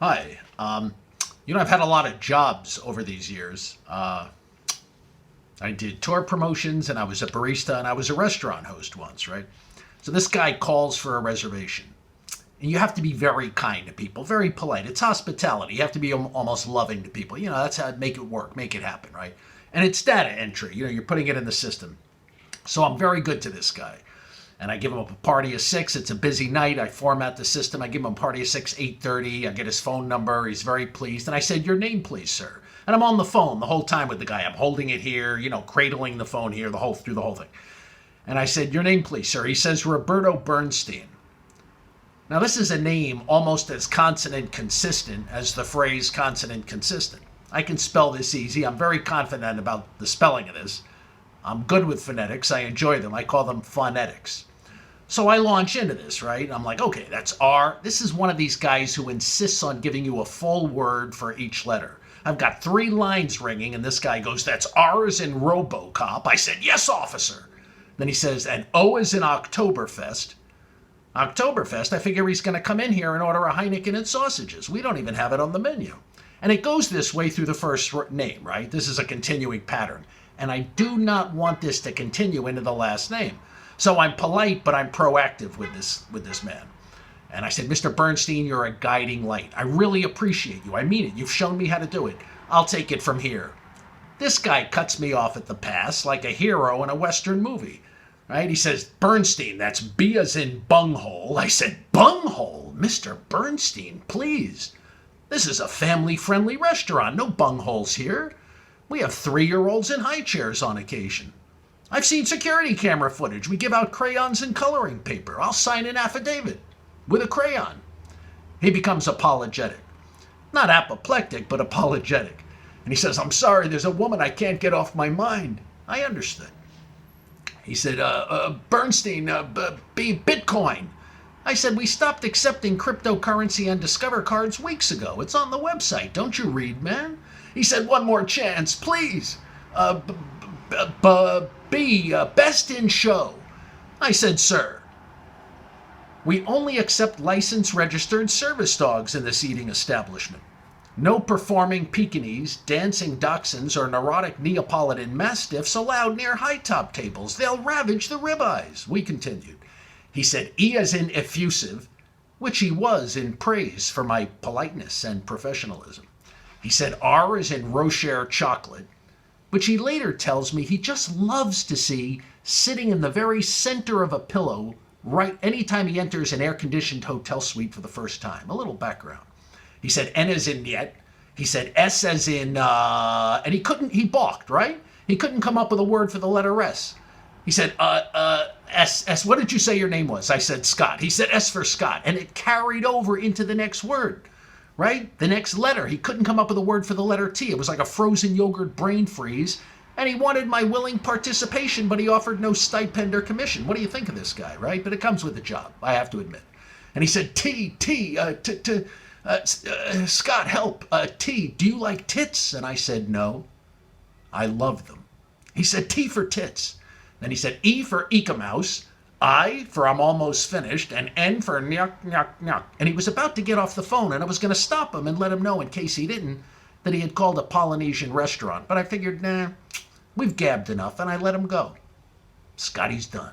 Hi. I've had a lot of jobs over these years. I did tour promotions and I was a barista and I was a restaurant host once, right? So this guy calls for a reservation. And you have to be very kind to people, very polite. It's hospitality. You have to be almost loving to people. That's how to make it work, make it happen, right? And it's data entry. You're putting it in the system. So I'm very good to this guy. And I give him a party of 6. It's a busy night. I format the system. I give him a party of 6, 8:30. I get his phone number. He's very pleased. And I said, "Your name, please, sir." And I'm on the phone the whole time with the guy. I'm holding it here, cradling the phone here through the whole thing. And I said, "Your name, please, sir." He says, "Roberto Bernstein." Now, this is a name almost as consonant consistent as the phrase consonant consistent. I can spell this easy. I'm very confident about the spelling of this. I'm good with phonetics. I enjoy them. I call them phonetics. So I launch into this, right? I'm like, okay, that's R. This is one of these guys who insists on giving you a full word for each letter. I've got 3 lines ringing, and this guy goes, "That's R as in Robocop." I said, "Yes, officer." Then he says, "And O as in Oktoberfest." Oktoberfest, I figure he's going to come in here and order a Heineken and sausages. We don't even have it on the menu. And it goes this way through the first name, right? This is a continuing pattern. And I do not want this to continue into the last name. So I'm polite, but I'm proactive with this man. And I said, "Mr. Bernstein, you're a guiding light. I really appreciate you. I mean it. You've shown me how to do it. I'll take it from here." This guy cuts me off at the pass like a hero in a Western movie. Right? He says, "Bernstein, that's B as in bunghole." I said, "Bunghole? Mr. Bernstein, please. This is a family-friendly restaurant. No bungholes here. We have 3-year-olds in high chairs on occasion. I've seen security camera footage. We give out crayons and coloring paper. I'll sign an affidavit with a crayon." He becomes apologetic. Not apoplectic, but apologetic. And he says, "I'm sorry, there's a woman I can't get off my mind." I understood. He said, "Bernstein, Bitcoin." I said, "We stopped accepting cryptocurrency and Discover cards weeks ago. It's on the website. Don't you read, man?" He said, "One more chance, please. Best in show." I said, "Sir, we only accept licensed registered service dogs in this eating establishment. No performing Pekingese, dancing dachshunds, or neurotic Neapolitan mastiffs allowed near high-top tables. They'll ravage the ribeyes," we continued. He said, "E as in effusive," which he was in praise for my politeness and professionalism. He said, "R as in Rocher chocolate," which he later tells me he just loves to see sitting in the very center of a pillow right anytime he enters an air-conditioned hotel suite for the first time. A little background. He said, "N as in yet." He said, "S as in, and he balked, right? He couldn't come up with a word for the letter S. He said, S, what did you say your name was?" I said, "Scott." He said, "S for Scott." And it carried over into the next word, right? The next letter. He couldn't come up with a word for the letter T. It was like a frozen yogurt brain freeze. And he wanted my willing participation, but he offered no stipend or commission. What do you think of this guy, right? But it comes with the job, I have to admit. And he said, "Scott, help. T, do you like tits?" And I said, "No, I love them." He said, "T for tits." Then he said, "E for Ecomouse, I for I'm almost finished, and N for nyuk, nyuk, nyuk." And he was about to get off the phone, and I was going to stop him and let him know, in case he didn't, that he had called a Polynesian restaurant. But I figured, nah, we've gabbed enough, and I let him go. Scotty's done.